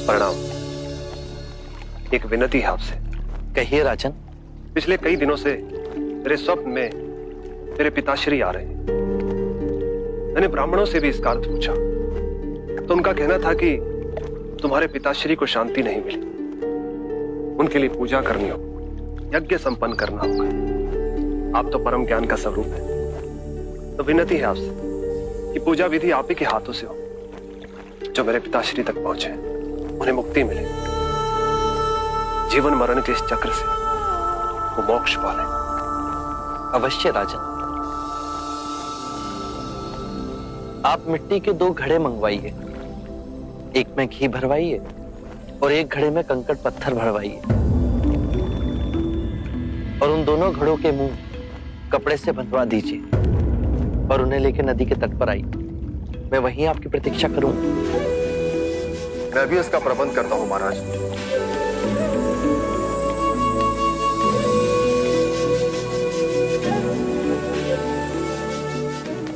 प्रणाम। एक विनती है आपसे। कहिए राजन। पिछले कई दिनों से मेरे स्वप्न में मेरे पिताश्री आ रहे हैं। मैंने ब्राह्मणों से भी इसका अर्थ पूछा तो उनका कहना था कि तुम्हारे पिताश्री को शांति नहीं मिली, उनके लिए पूजा करनी हो, यज्ञ संपन्न करना होगा। आप तो परम ज्ञान का स्वरूप है, तो विनती है आपसे कि पूजा विधि आप ही के हाथों से हो, जो मेरे पिताश्री तक पहुंचे, उन्हें मुक्ति मिले, जीवन मरण के इस चक्र से वो मोक्ष पाले। अवश्य राजन। आप मिट्टी के 2 घड़े मंगवाइए, एक में घी भरवाइए और एक घड़े में कंकड़ पत्थर भरवाइए, और उन दोनों घड़ों के मुंह कपड़े से बंधवा दीजिए और उन्हें लेकर नदी के तट पर आइए। मैं वहीं आपकी प्रतीक्षा करूंगा। मैं भी इसका प्रबंध करता हूं महाराज।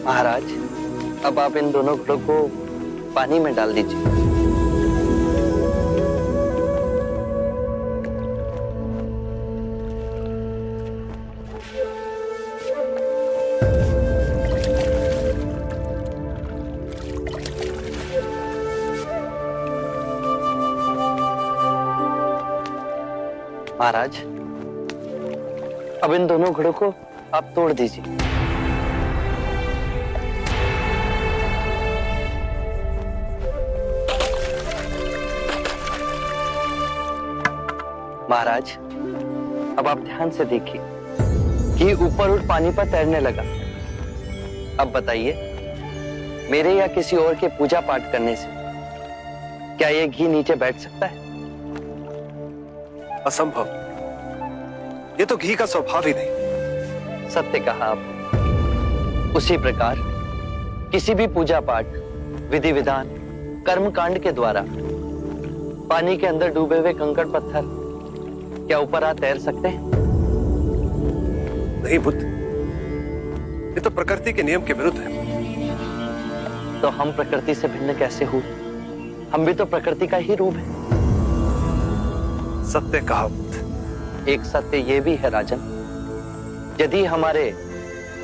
महाराज, अब आप इन दोनों घड़ों को पानी में डाल दीजिए। महाराज, अब इन दोनों घड़ों को आप तोड़ दीजिए। महाराज, अब आप ध्यान से देखिए कि ऊपर उठ पानी पर तैरने लगा। अब बताइए, मेरे या किसी और के पूजा पाठ करने से क्या ये घी नीचे बैठ सकता है? असंभव। ये तो घी का स्वभाव ही नहीं। सत्य कहा आपने। उसी प्रकार किसी भी पूजा पाठ, विधि विधान, कर्म कांड के द्वारा पानी के अंदर डूबे हुए कंकड़ पत्थर क्या ऊपर आ तैर सकते हैं? नहीं बुद्ध, ये तो प्रकृति के नियम के विरुद्ध है। तो हम प्रकृति से भिन्न कैसे हुए? हम भी तो प्रकृति का ही रूप है। सत्य कहा बुद्ध। एक सत्य ये भी है राजन, यदि हमारे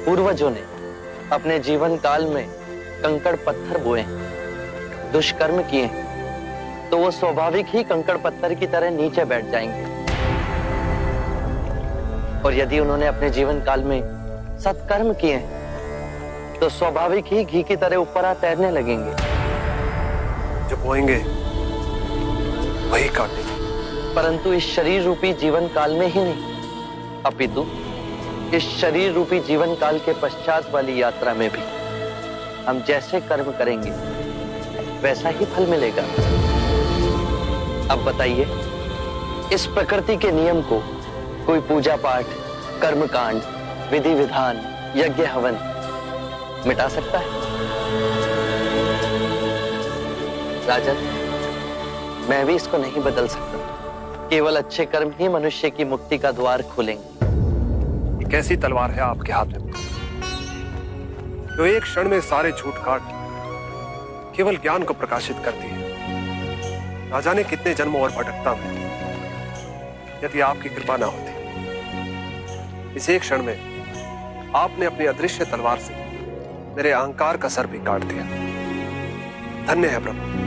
पूर्वजों ने अपने जीवन काल में कंकड़ पत्थर बोए, दुष्कर्म किए, तो वो स्वाभाविक ही कंकड़ पत्थर की तरह नीचे बैठ जाएंगे। और यदि उन्होंने अपने जीवन काल में सत्कर्म किए तो स्वाभाविक ही घी की तरह ऊपर आ तैरने लगेंगे। जो बोएंगे वही काटेंगे। परंतु इस शरीर रूपी जीवन काल में ही नहीं, अपितु इस शरीर रूपी जीवन काल के पश्चात वाली यात्रा में भी हम जैसे कर्म करेंगे वैसा ही फल मिलेगा। अब बताइए, इस प्रकृति के नियम को कोई पूजा पाठ, कर्मकांड, विधि विधान, यज्ञ हवन मिटा सकता है? राजन, मैं भी इसको नहीं बदल सकता। केवल अच्छे कर्म ही मनुष्य की मुक्ति का द्वार खोलेंगे। कैसी तलवार है आपके हाथ में, जो एक क्षण में सारे झूठ काट केवल ज्ञान को प्रकाशित करती है। ना जाने कितने जन्मों और भटकता में यदि आपकी कृपा ना होती, इस एक क्षण में आपने अपनी अदृश्य तलवार से मेरे अहंकार का सर भी काट दिया। धन्य है प्रभु।